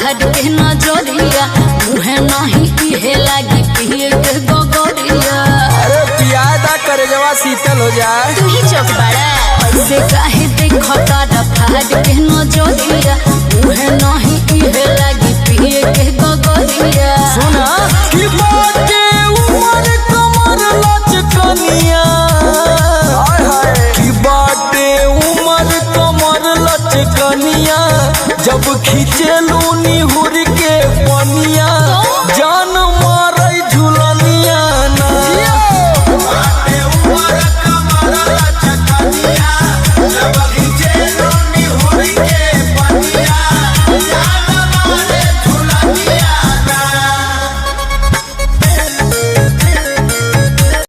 फाड़ के नजरिया मुहे नहीं इहे लागी पिए के गोगरिया। अरे पियादा करे जवा शीतल हो जाए। तू ही चौक बड़ा ऐसे काहे देखता फाड़ के नजरिया